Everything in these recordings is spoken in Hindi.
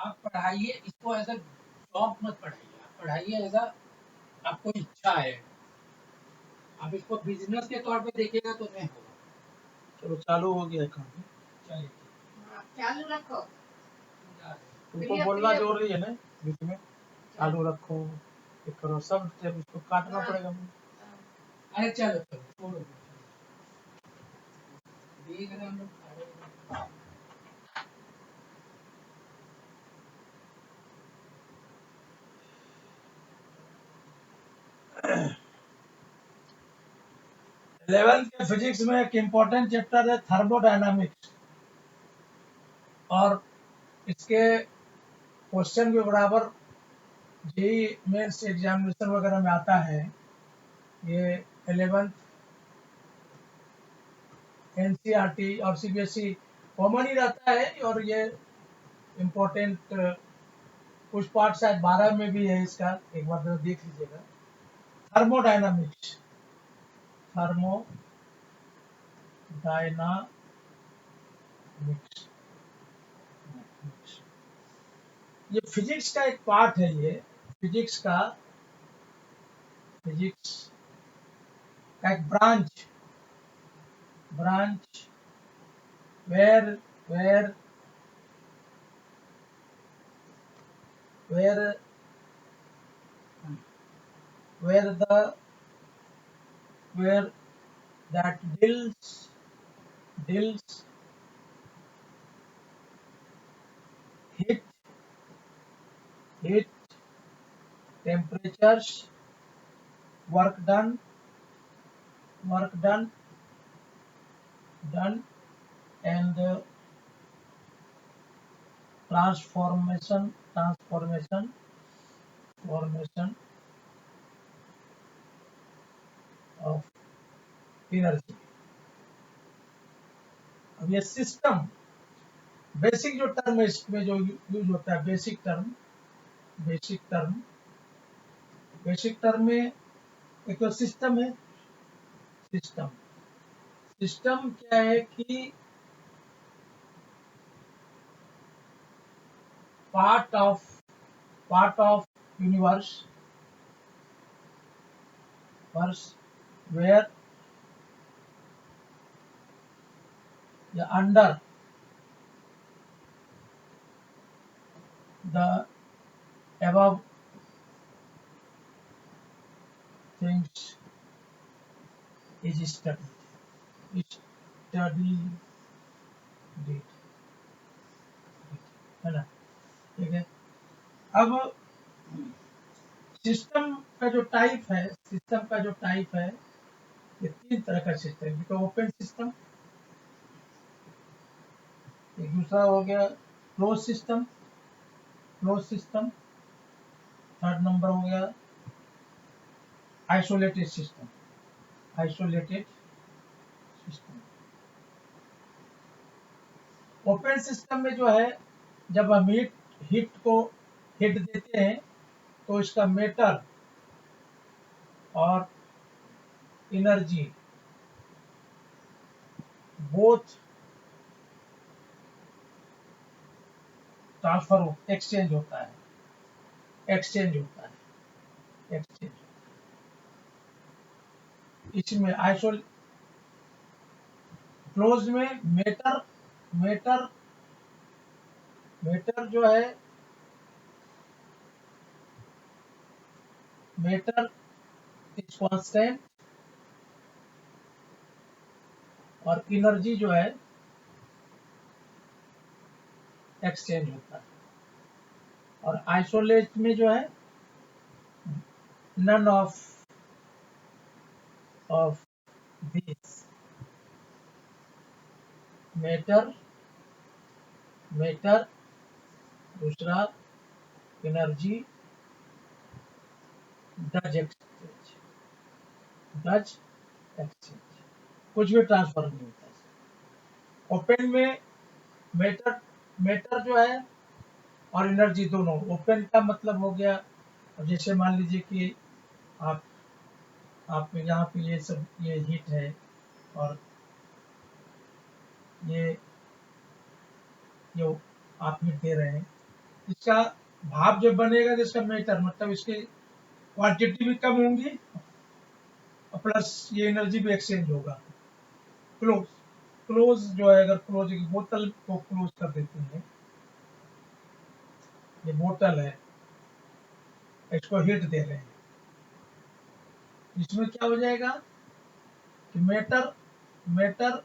आप पढ़ाइए इसको एज अ जॉब मत पढ़ाइए, आप पढ़ाइए एज अ आपको इच्छा है, आप इसको बिजनेस के तौर पे देखिएगा तो नहीं होगा। चलो चालू हो गया काम। चलिए चालू रखो। तुमको बोलना जरूरी है ना, बीच में चालू रखो, ये करो, सब जब इसको काटना पड़ेगा मुझे। अरे चलो चलो छोड़ो देख रहे हैं हम लोग सारे। 11th के फिजिक्स में एक इम्पोर्टेंट चैप्टर है थर्मोडायनामिक्स, और इसके क्वेश्चन के बराबर जेईई मेंस एग्जामिनेशन वगैरह में आता है। ये 11th एनसीईआरटी और सीबीएसई कॉमन ही रहता है, और ये इम्पोर्टेंट कुछ पार्ट शायद 12 में भी है इसका, एक बार जरा देख लीजिएगा। थर्मोडायनामिक्स, थर्मोडायनामिक्स, ये फिजिक्स का एक पार्ट है, ये फिजिक्स का एक branch where where where where the where that deals heat temperatures, work done and transformation of energy। अब ये सिस्टम, बेसिक जो टर्म है इसमें जो यूज होता है, बेसिक टर्म में एक तो सिस्टम है। सिस्टम क्या है कि part of universe where under the above things is studied है ना, ठीक है। अब सिस्टम का जो टाइप है, ये 3 तरह का सिस्टम है। तो ओपन सिस्टम, एक दूसरा हो गया क्लोज सिस्टम, थर्ड नंबर हो गया आइसोलेटेड सिस्टम। ओपन सिस्टम में जो है, जब हम हीट देते हैं तो इसका मेटर और एनर्जी बोथ ट्रांसफर एक्सचेंज होता है। इसमें क्लोज में मेटर जो है, मेटर इज कांस्टेंट, और एनर्जी जो है एक्सचेंज होता है। और आइसोलेट में जो है नन ऑफ दिस, मेटर दूसरा एनर्जी डज एक्सचेंज, कुछ भी ट्रांसफर नहीं होता है। ओपन में मेटर जो है और एनर्जी दोनों। ओपन का मतलब हो गया, जैसे मान लीजिए कि आप यहाँ पे ये हीट है, और ये आप हीट दे रहे हैं, इसका भाप जब बनेगा तो इसका मेटर मतलब इसकी क्वांटिटी भी कम होंगी और प्लस ये एनर्जी भी एक्सचेंज होगा। क्लोज क्लोज जो है, अगर क्लोज की बोतल को क्लोज कर देते हैं, ये बोतल है, इसको हीट दे रहे हैं, इसमें क्या हो जाएगा कि मेटर मेटर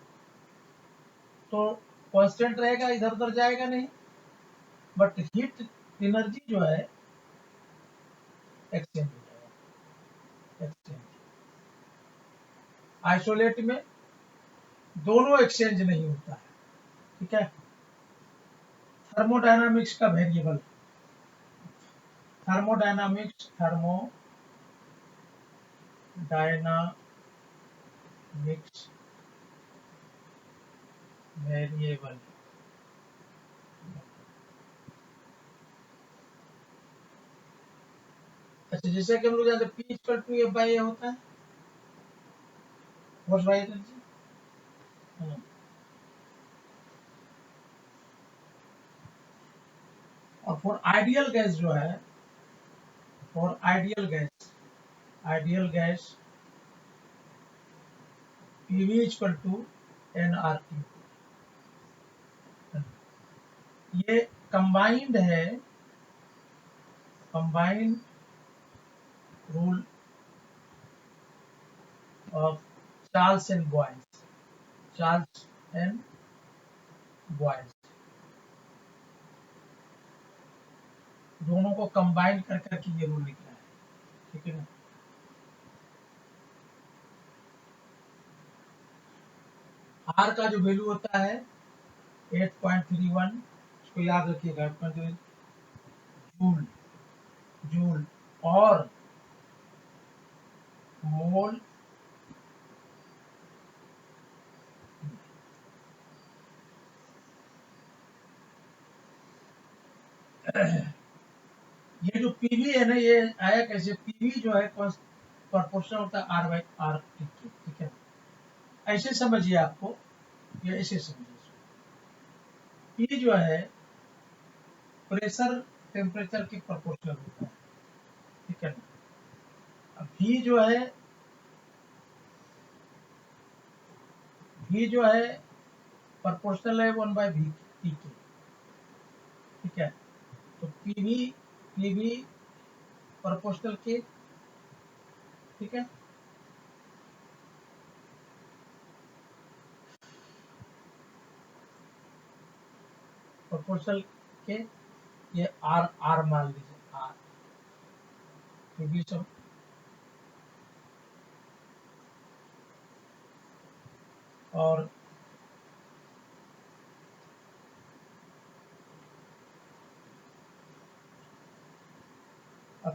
तो कांस्टेंट रहेगा, इधर उधर जाएगा नहीं, बट हीट एनर्जी जो है एक्सचेंज हो जाएगा। एक्सचेंज आइसोलेट में दोनों एक्सचेंज नहीं होता है, ठीक है। थर्मोडायनामिक्स का वेरिएबल, थर्मोडायनामिक्स वेरिएबल, अच्छा जैसे कि हम लोग जानते हैं P equal to F by A होता है, फोर्स बाई एनर्जी। और फॉर आइडियल गैस जो है, for ideal gas PV equal to nRT। ये कंबाइंड है, combined rule of Charles and Boyle's, Charles and Boyle's, दोनों को कंबाइन कर करके ये रूल निकला है, ठीक है ना। आर का जो वैल्यू होता है 8.31, इसको याद रखिएगा, जूल, जूल और मोल ये जो पीवी है ना, ये आया कैसे, पीवी जो है प्रोपोर्शनल होता है आर बाई आर, ठीक है। ऐसे समझिए, आपको ये ऐसे समझिए, पी जो है प्रेशर टेम्परेचर के प्रोपोर्शनल होता है, ठीक है ना। अब भी जो है प्रोपोर्शनल है 1/v पी के, ठीक है। तो पीवी प्रोपोर्शनल के, ठीक है। प्रोपोर्शनल के, ये आर मान लीजिए, आर पीवी सब, और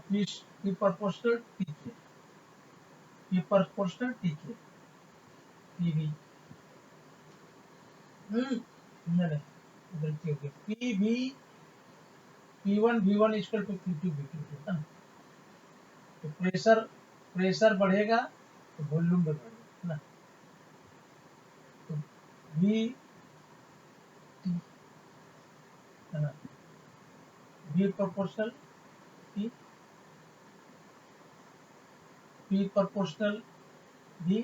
पी प्रोपोर्शनल टी के, पी प्रोपोर्शनल टी के, पीवी नहीं, गलती हो गई, PV P1 V1 equal to P2 V2 ना। तो प्रेशर बढ़ेगा तो वॉल्यूम भी बढ़ेगा ना। तो V T है ना, V proportional P, P proportional V,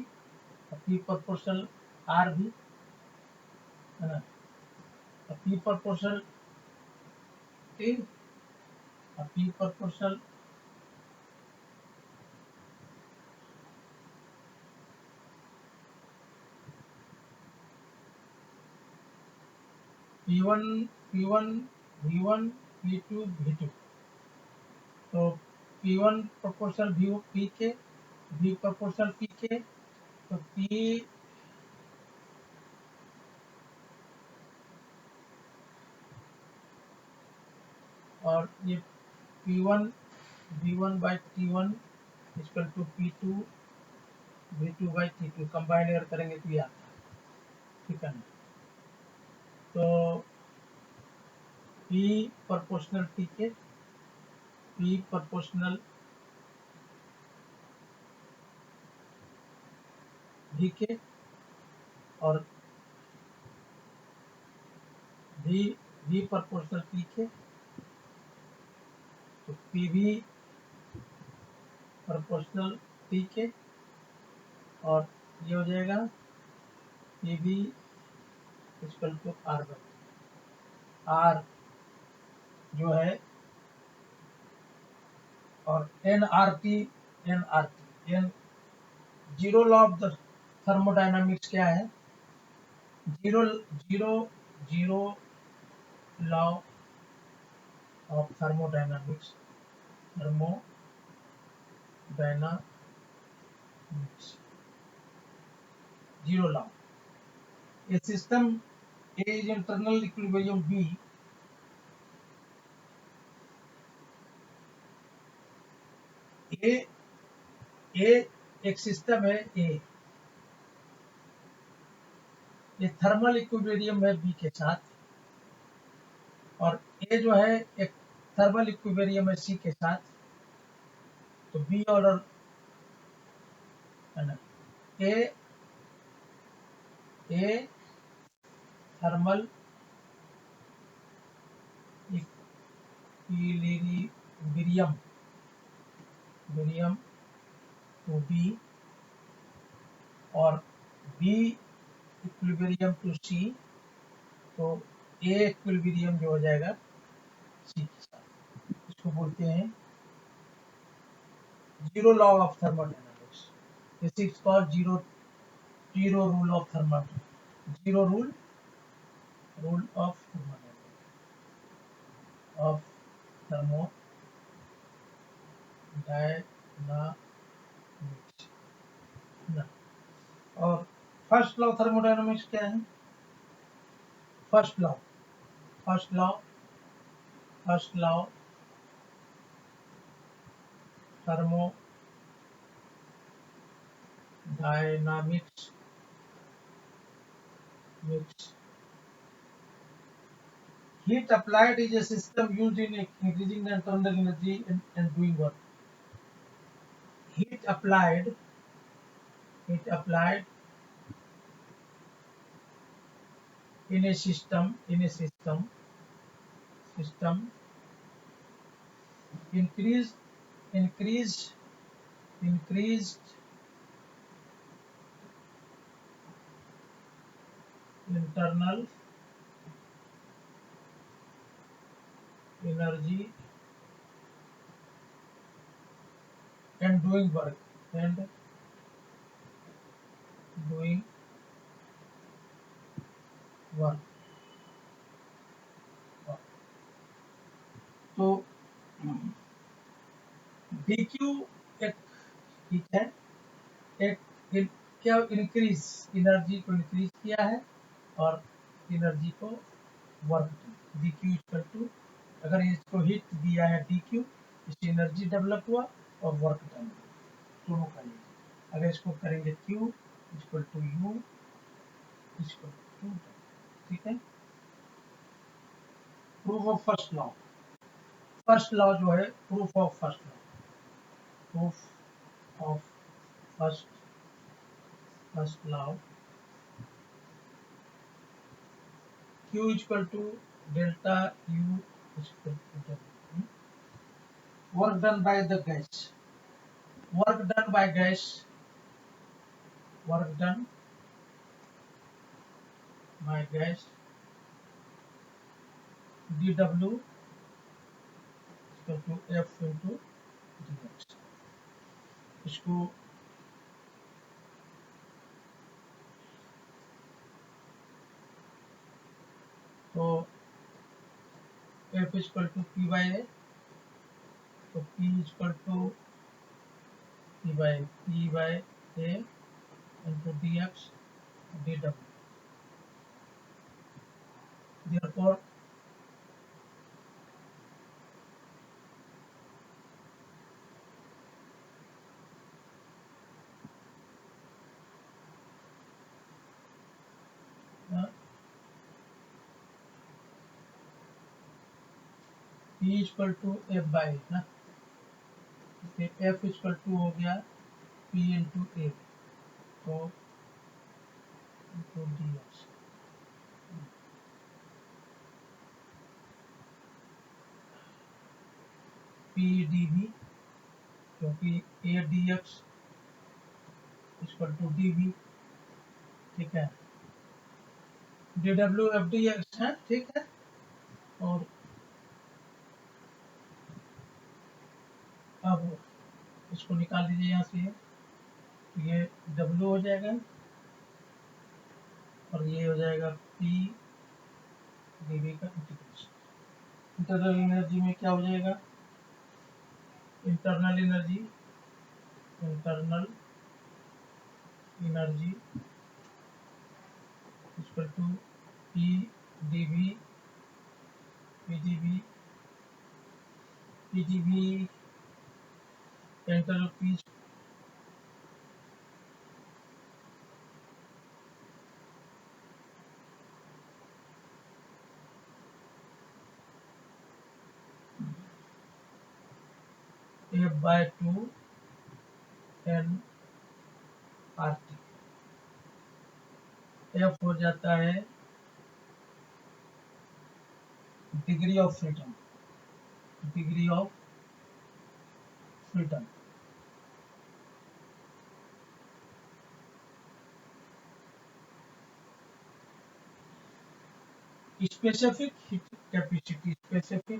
P proportional R भी है ना, P proportional T, P proportional P1 P1 V1 P2 V2। तो P1 प्रोपोर्शनल P के, V प्रोपोर्शनल P के, तो P और ये P1 V1 by T1 equal to P2 V2 by T2, combine अगर करेंगे तो ये आता है, ठीक है ना। तो P प्रोपोर्शनल T के, P प्रोपोर्शनल V के, और V प्रोपोर्शनल P के, पीवी प्रोपोर्शनल टी के, और ये हो जाएगा PV equal to R by, R जो है, और N R T, N zero law of the thermodynamics क्या है, zero zero zero law of thermodynamics, zero law, a system A is internal equilibrium B, A एक सिस्टम है A, ये थर्मल इक्विलिब्रियम है B के साथ, और A जो है एक थर्मल इक्विलिब्रियम है C के साथ, तो B ऑर्डर है ना, A thermal equilibrium to B, और B इक्विलिब्रियम टू C, तो A इक्विलिब्रियम जो हो जाएगा C के साथ, इसको बोलते हैं zero law of thermodynamics, this is called zero rule of thermodynamics, zero rule of thermodynamics. और फर्स्ट लॉ थर्मोडायनामिक्स क्या है, first law thermodynamics heat applied is a system used in increasing the internal energy and doing work. Heat applied in a system increased internal energy and doing work तो dq एक ठीक है, एक क्या इंक्रीज, एनर्जी को इंक्रीज किया है और एनर्जी को वर्क, dq इक्वल टू, अगर इसको हिट दिया है dq, इससे एनर्जी डेवलप हुआ और वर्क डन, दोनों का ये, अगर इसको करेंगे q equal to u equal to, ठीक है। प्रूफ ऑफ फर्स्ट लॉ जो है, proof of first law, q equal to delta u equal to w, work done by gas dw equal to f into dx, इसको तो f equal to p by a, तो p equal to p by a into dx dw, therefore p equal to f by ना, f इक्वल टू हो गया p इंटू a, तो इंटू dx, p CPdV, क्योंकि ADX इक्वल टू DV, ठीक है। DWFDX है, ठीक है। और अब इसको निकाल दीजिए यहाँ से, तो ये W हो जाएगा और ये हो जाएगा P dV का इंटीग्रेशन। इंटरनल एनर्जी में क्या हो जाएगा, internal energy equal to P dV internal P F/2 nRT। F हो जाता है degree of freedom, specific heat capacity,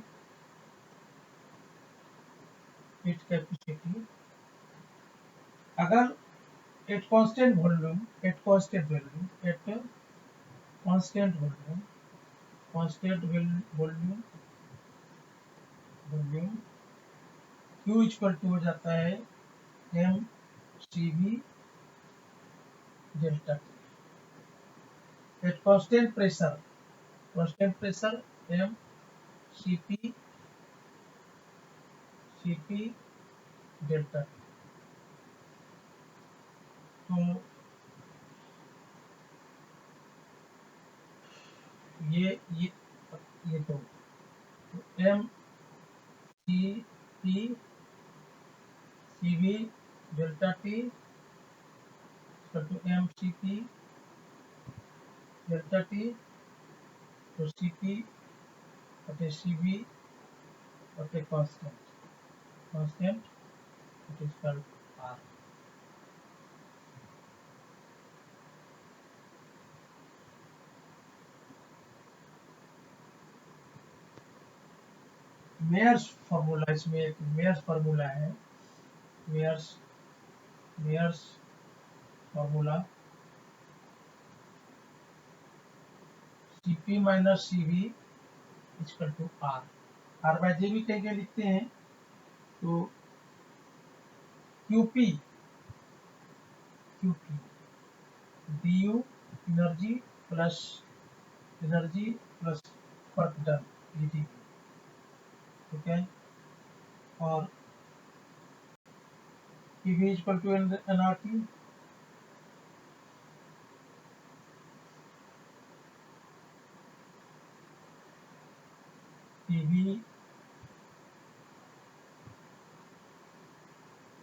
अगर at constant volume Q equal to हो जाता है mCV delta T। At constant pressure mCP delta T। तो ये तो mCP CV delta T equal to mCP delta T, तो CP बटे CV बटे constant it is called R। Mayer's formula, इसमें एक मेयर्स फार्मूला है, Mayer's formula CP minus CV equal to R by J भी कह के लिखते हैं। तो QP DU energy plus work done EDP, ठीक है। और PV equal to nRT, PV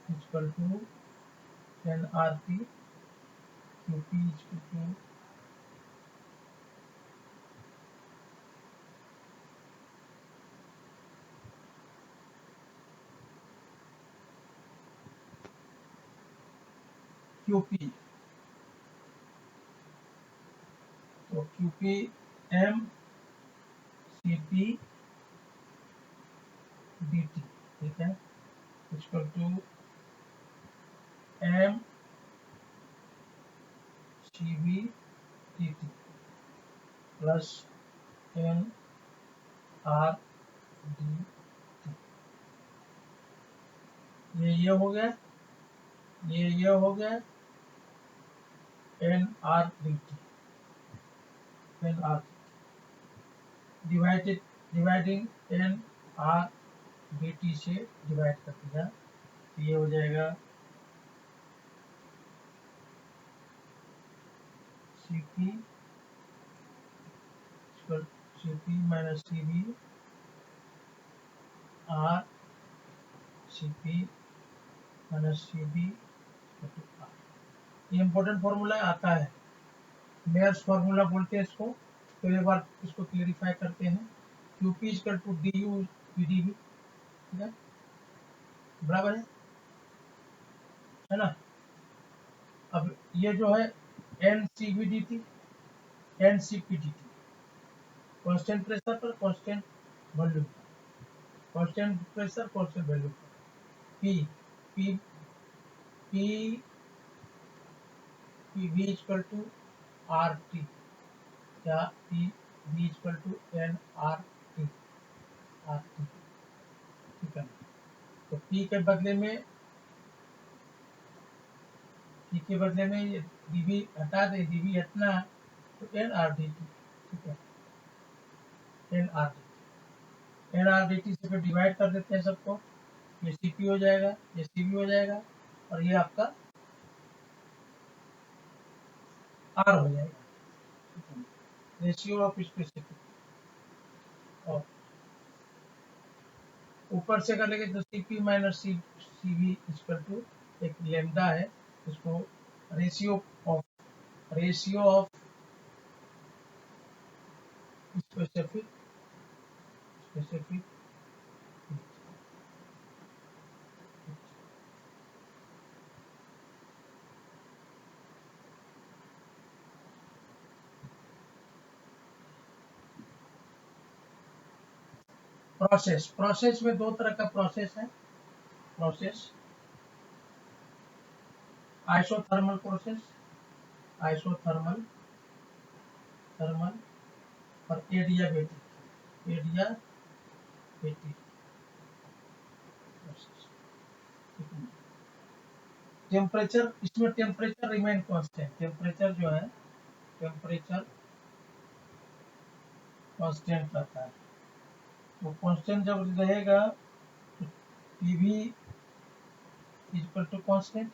equal to nRT, QP equal to QP, तो QP mCP dt, ठीक है, equal to mCV dt plus nRT। ये हो गया, ये हो गया nRT डिवाइडिंग nRT से डिवाइड कर दिया, ये हो जाएगा CP minus CV R CP minus CV। ये इम्पोर्टेंट फॉर्मूला आता है, मेयर्स फार्मूला बोलते हैं इसको। तो एक बार इसको क्लेरिफाई करते हैं। QP equal to DU VDV, ठीक है। बराबर है ना। अब ये जो है NCVDT NCPDT, कांस्टेंट प्रेशर पर constant volume, constant pressure constant volume, P P P P V equal to RT या P V equal to NRT, RT, ठीक है। तो P के बदले में ये dV हटा दे, dV हटना है तो NRDT, ठीक है, NRDT से फिर डिवाइड कर देते हैं सबको, ये CP हो जाएगा, ये CV हो जाएगा और ये आपका R हो जाएगा, रेशियो ऑफ स्पेसिफिक। और ऊपर से कर लेंगे तो CP minus CV equal to एक लेमडा है, इसको रेशियो ऑफ स्पेसिफिक प्रोसेस में दो तरह का प्रोसेस है, प्रोसेस आइसोथर्मल प्रोसेस, थर्मल और एडियाबेटिक प्रोसेस। टेम्परेचर, इसमें टेम्परेचर रिमेन कांस्टेंट, टेम्परेचर जो है टेम्परेचर कांस्टेंट रहता है, वो कांस्टेंट जब रहेगा तो PV इक्वल टू कांस्टेंट,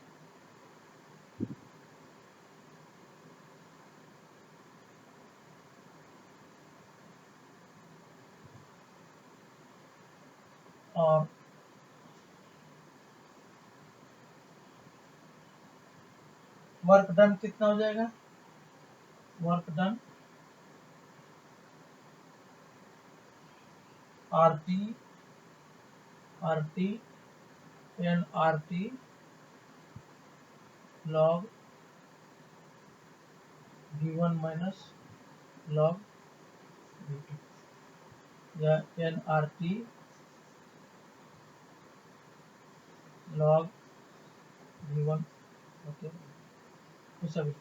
और वर्क डन कितना हो जाएगा, work done RT NRT log V1 minus log V2 या NRT log V1 ओके, ऐसा भी,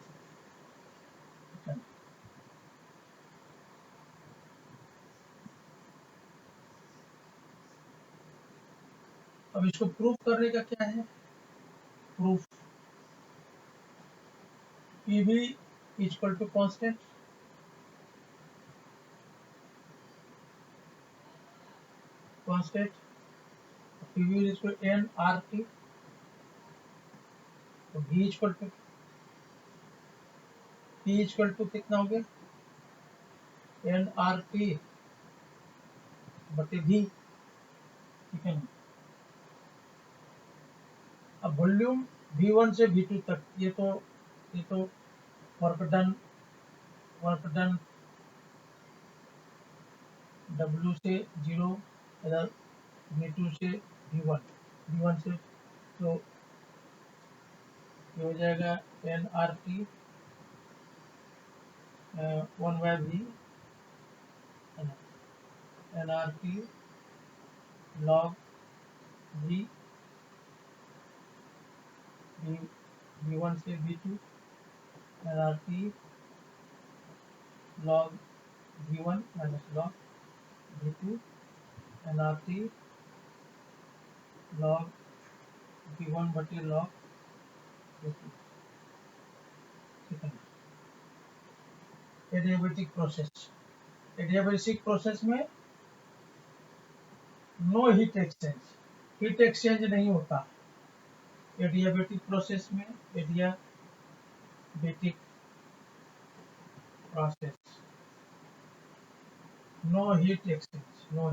अब इसको प्रूफ करने का क्या है, proof PV equal to constant, PV equal NRT, तो V equal to P equal to कितना हो गया NRT बटे V, ठीक है ना। अब वॉल्यूम V1 से V2 तक, ये तो वर्क डन W से 0, इधर V2 से V1 से, तो ये हो जाएगा NRT 1/V, NRT log V1 से V2, NRT log V1 minus log V2, NRT log V1 बटे log V2, ठीक है। एडियाबेटिक प्रोसेस में नो हीट एक्सचेंज नहीं होता, एडियाबेटिक प्रोसेस में, adiabatic process no heat exchange no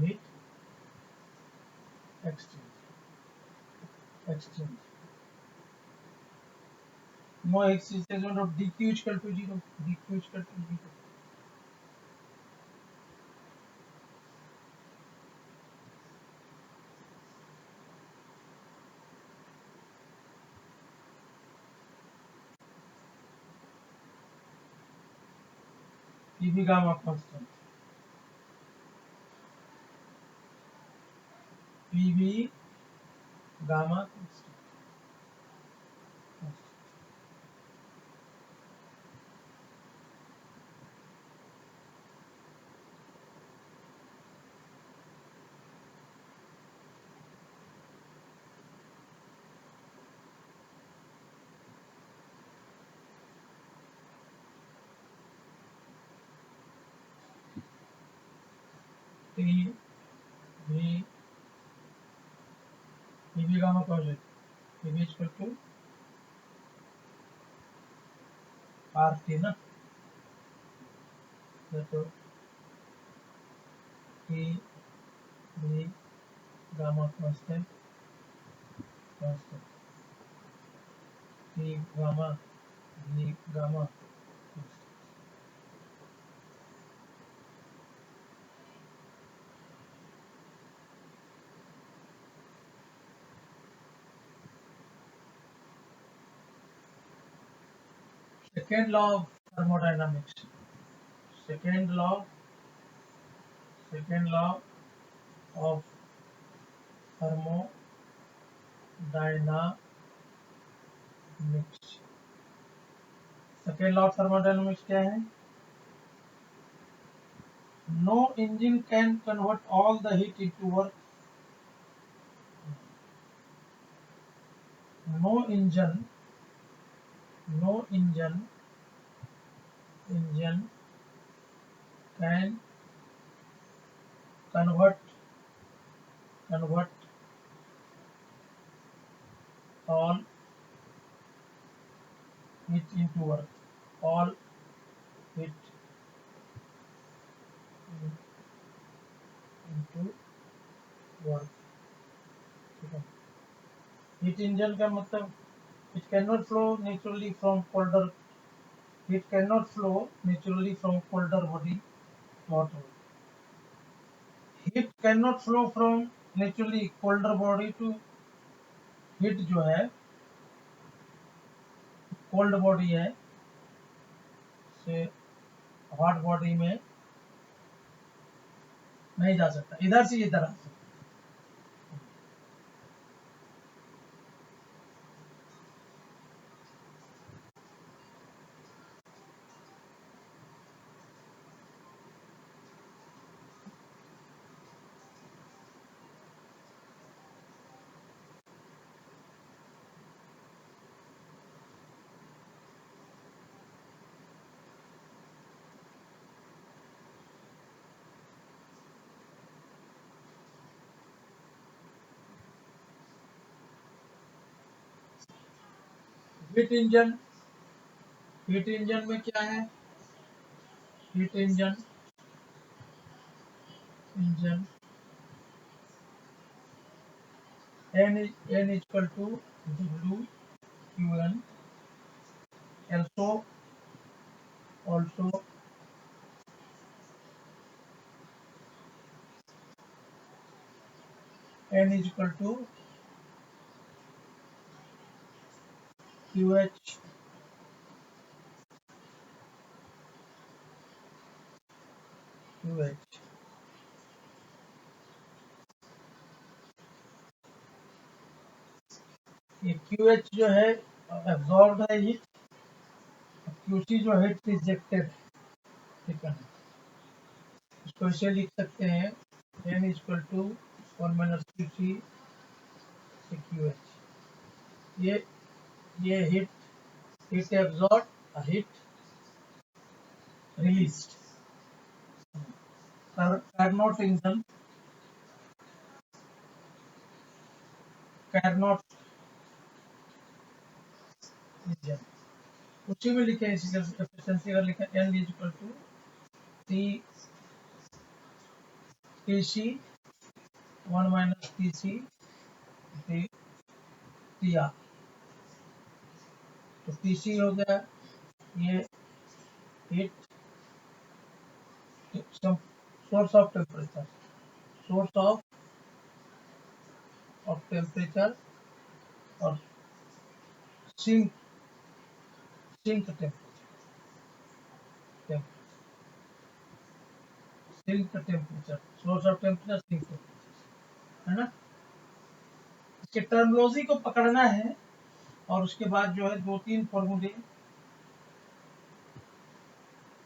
exchange of DQ equal to 0, PV gamma constant, PV gamma constant. T V PV gamma constant, PV is equal to RT ना, तो T V gamma constant, T gamma V gamma constant. Second law of thermodynamics. Second law of thermodynamics. Second law of thermodynamics क्या है? No engine can convert all the heat into work. No engine can convert all heat into work. All heat into work. ठीक है. Heat engine का मतलब it cannot flow naturally from colder body to hotter. Heat cannot flow from naturally colder body to heat जो है कोल्ड बॉडी है से हॉट बॉडी में नहीं जा सकता, इधर से इधर आ सकता. हीट इंजन में क्या है? Heat engine n equal to W Q N. Also n is equal to QH ये QH जो है एब्जॉर्ब है हीट, QC जो हीट रिजेक्टेड. ठीक है, इसको ऐसे लिख सकते हैं n is equal to 1 minus QC से QH. ये heat absorb, heat released. Carnot engine उसी में लिखे एफिशिएंसी अगर लिखा n is equal to TC 1 minus TC TR. तो TC हो गया ये हीट सोर्स ऑफ टेम्परेचर और sink temperature. Sink temperature, source of temperature, sink temperature, है ना। इसके टर्मिनोलॉजी को पकड़ना है और उसके बाद जो है 2-3 फॉर्मूले।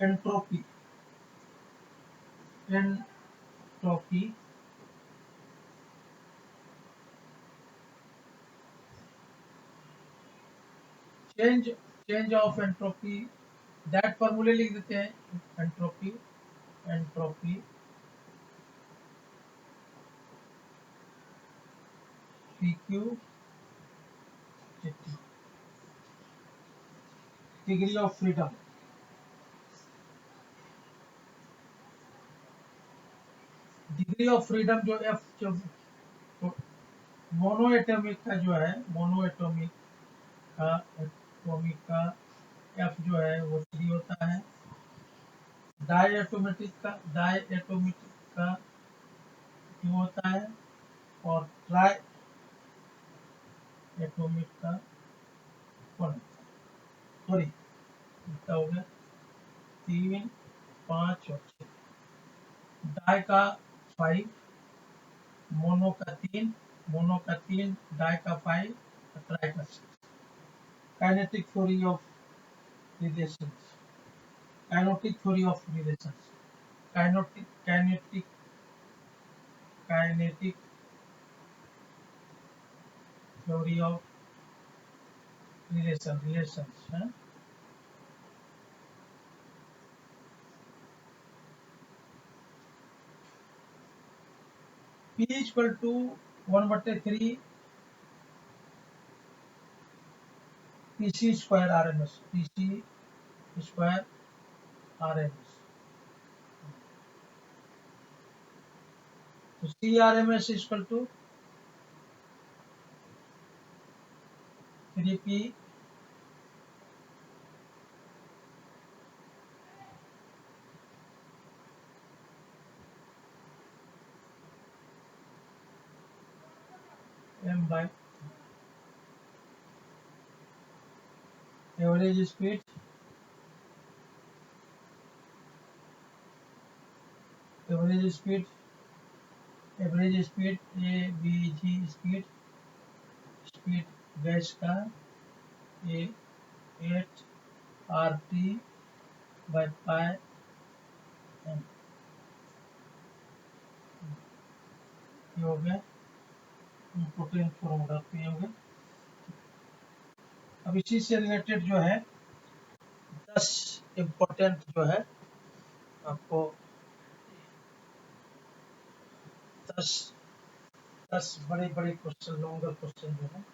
Entropy, entropy change of entropy, that फॉर्मूले लिख देते हैं। Entropy, entropy PQ degree of freedom, degree of freedom जो F जो मोनो एटॉमिक का जो है, मोनो एटॉमिक का F जो है वो 3 होता है। डाई एटोमेटिक का 2 होता है और ट्राई एटोमिक का 1। सॉरी, कितना हो गया, 3, 5 और 6। डाई का 5, मोनो का 3, डाई का 5 और ट्राई का 6। Kinetic theory of relations, kinetic theory of relations, kinetic theory of relations है। P equal to 1/3 PC square RMS, PC square RMS। तो CRMS equal to 3P M by average speed, average speed ABG speed, speed gas का ये 8 RT by pi M। ये हो गया इम्पोर्टेंट फॉर्मूला पे हो गया। अब इसी से रिलेटेड जो है 10 इम्पोर्टेंट जो है आपको 10 बड़े बड़े क्वेश्चन, लॉन्गर क्वेश्चन जो है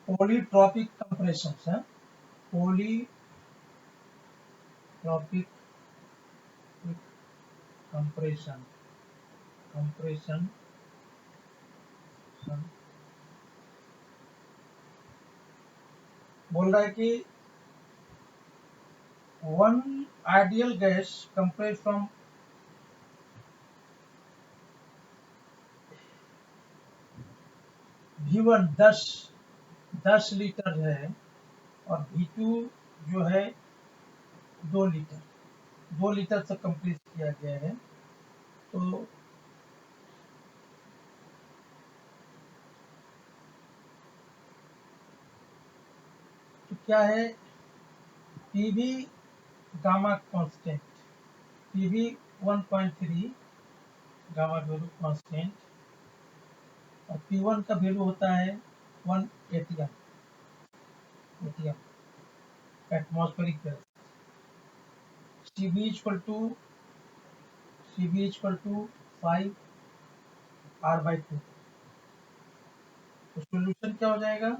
पॉलीट्रॉपिक कंप्रेशन है, पॉलीट्रॉपिक कंप्रेशन, कंप्रेशन बोल रहा है कि one ideal gas compress from V1 10 litre है और V2 जो है 2 लीटर तक कंप्रेस किया गया है। तो क्या है PV gamma constant, PV 1.3 gamma value constant और P1 का वैल्यू होता है 1 atm atmospheric gas. CV equal to 5 R/2। तो सोल्यूशन क्या हो जाएगा,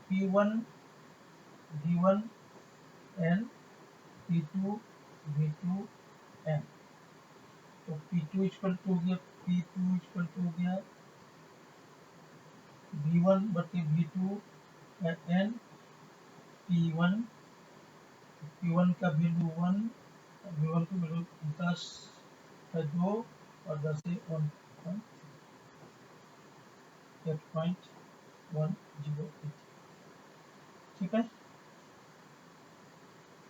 P1 V1 N P2 V2 N। तो P2 इक्वल टू हो गया V1 बटे V2 N P1 का वैल्यू 1, V1 का वैल्यू 10 है 2 और 10 से 8.108। ठीक है।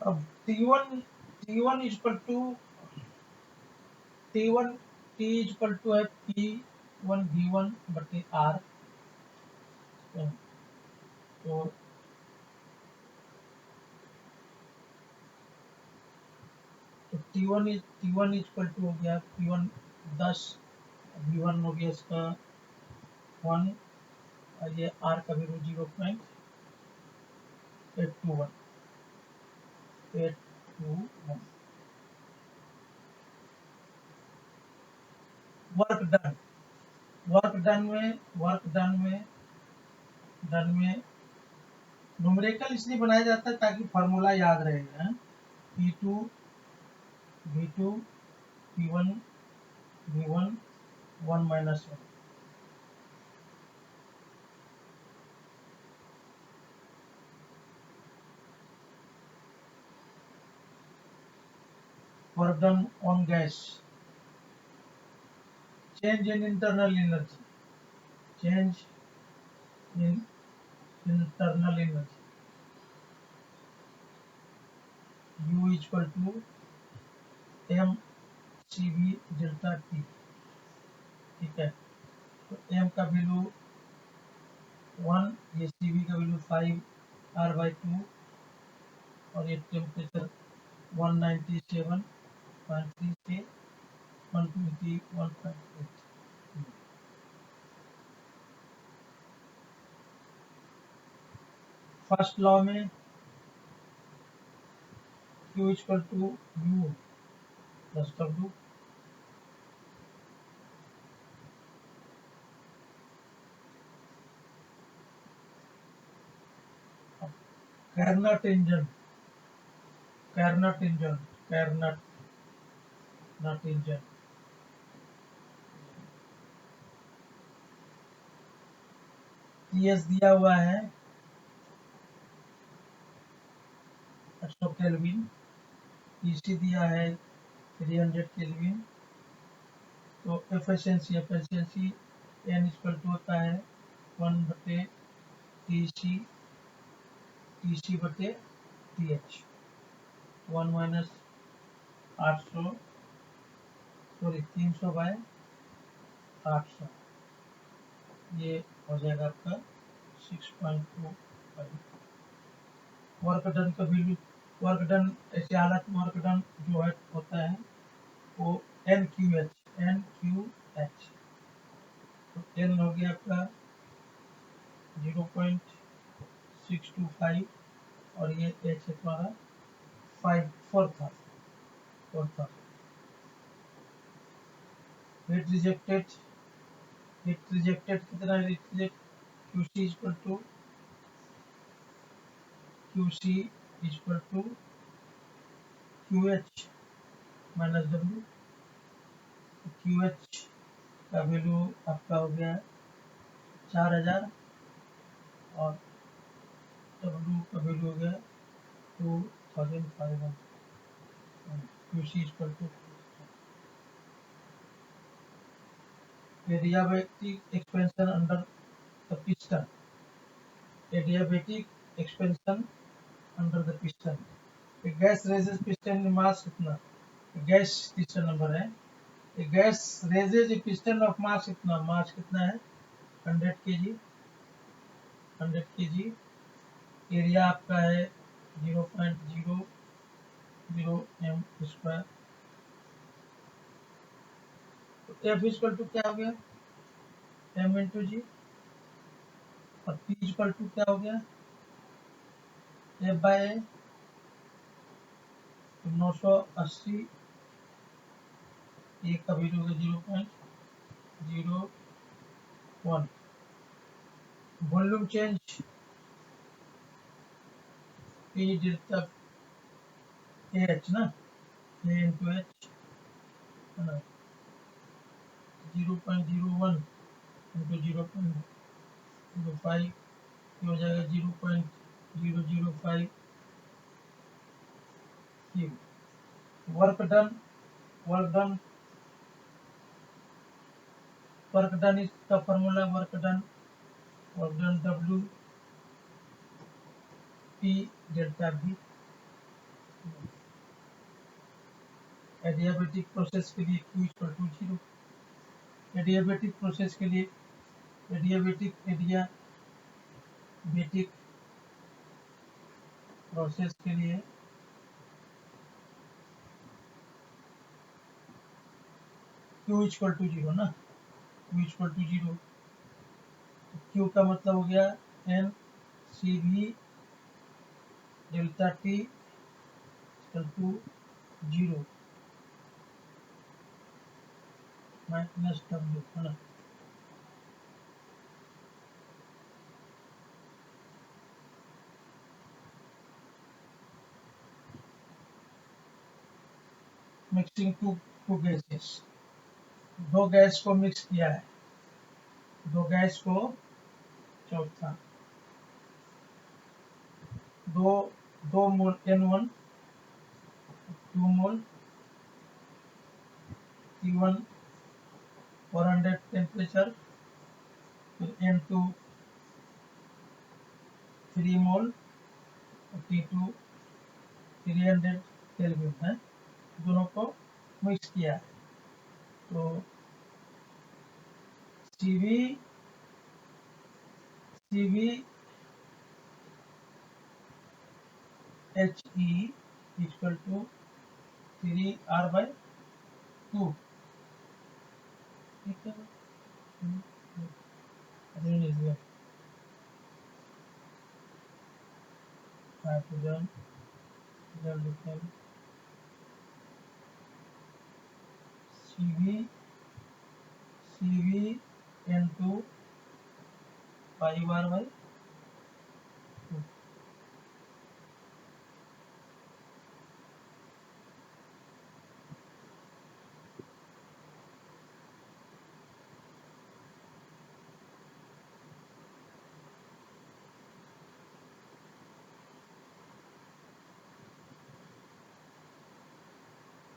अब T1 इक्वल टू है P1 V1 बटे R। तो T1 इक्वल टू हो गया P1 10, V1 हो गया इसका 1 और ये R का वैल्यू 0.821। वर्क डन में न्यूमेरिकल इसलिए बनाया जाता है ताकि फार्मूला याद रहेगा। P2 V2 P1 V1 1 minus 1। Work done on gas, change in internal energy, change in internal energy U equal to m CV delta T। ठीक है। तो m का वैल्यू 1, ये CV का वैल्यू 5 R/2 और ये टेम्परेचर 197.3 से 121.8। फर्स्ट लॉ में Q equal to U plus W। Carnot engine TS दिया हुआ है 800 केल्विन, TC दिया है 300 केल्विन। तो एफिशिएंसी N इक्वल टू होता है 1 बटे TC बटे TH। 1 माइनस 300 बाय 800, ये हो जाएगा आपका 6.25। वर्क डन का वैल्यू, वर्क डन ऐसे हालत में वर्क डन जो है होता है वो NQH। तो N हो गया आपका 0.625 और ये H है तुम्हारा 4,000। हेट रिजेक्टेड हीट रिजेक्टेड कितना है, QC equal to QH minus W। QH का वैल्यू आपका हो गया 4000 और W का वैल्यू हो गया 2500। QC equal to adiabatic expansion under the piston, adiabatic expansion under the piston। Gas raises piston में मास कितना, गैस पिस्टन नंबर है, gas raises piston of mass कितना, मास कितना है 100 kg, 100 kg। एरिया आपका है 0.00 m स्क्वायर। तो F इक्वल टू क्या हो गया, m इंटू जी, और P इक्वल टू क्या हो गया, F बाय A। तो 980 ए का वैल्यू होगा 0.01। Volume change P delta AH ना, A इंटू H है ना, 0.01 इंटू 0.05 हो जाएगा 0.005 cube. Work done, work done, work done इसका formula work done W P delta V। Adiabatic process के लिए Q equal to 0। Adiabatic process के लिए एडियाबेटिक प्रोसेस के लिए Q इक्वल टू 0 ना, Q इक्वल टू 0। Q का मतलब हो गया N CV delta T equal to 0 minus W है ना। मिक्सिंग टू गैसेस, दो गैस को मिक्स किया है, दो गैस को, चौथा दो मोल N1, 2 मोल T1 400 टेम्परेचर, फिर N2 3 मोल, T2 300 केल्विन है, दोनों को मिक्स किया है। तो CV HE equal to 3R/2। ठीक है, हाइड्रोजन CV N2 5R/2।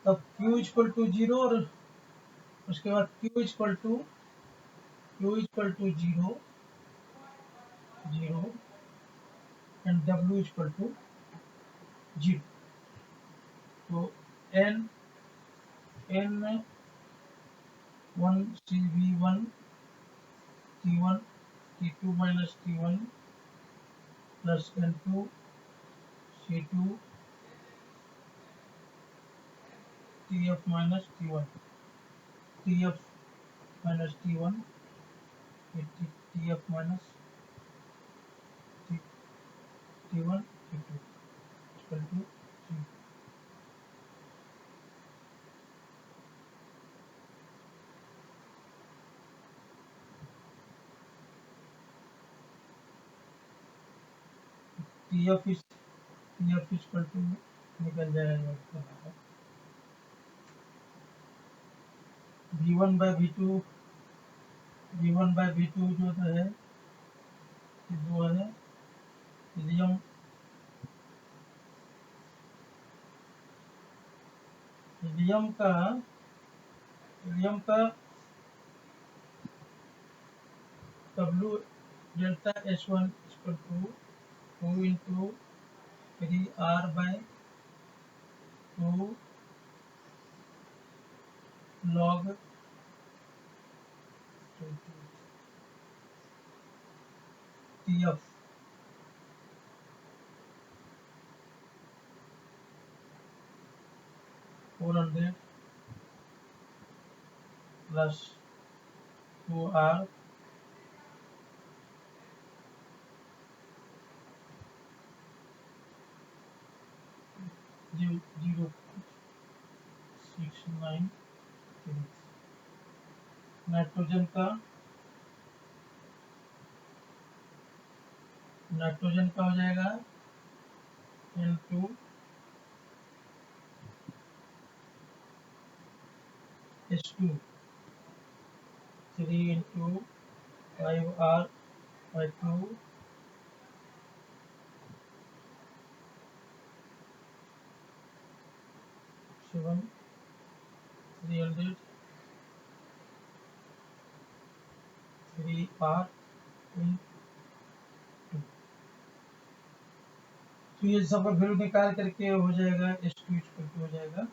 तब Q इक्वल टू 0 और उसके बाद Q equal to 0 and W equal to 0। तो N 1 CV1 T1 T2 minus T1 plus N2 C2 TF minus T1 TF minus T1 T2 equal to 0। TF equal to निकल जाएगा V1 बाय V2 जो है वो है हीलियम का W डेल्टा S1 equal to 2 into 3R by 2 log TF (400) plus 2R (0.693). Nitrogen का हो जाएगा N2 S2 3 into 5R by 2 7 300 3R in 2। तो ये सब का वैल्यू निकाल करके हो जाएगा S2 इक्वल टू हो जाएगा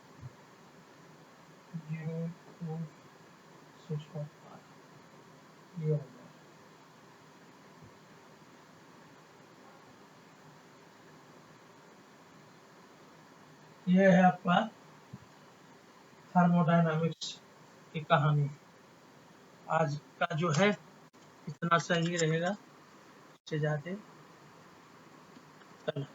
0.615। ये हो गया। ये है आपका थर्मोडायनामिक्स की कहानी। आज का जो है इतना सही रहेगा, इससे ज़्यादा कल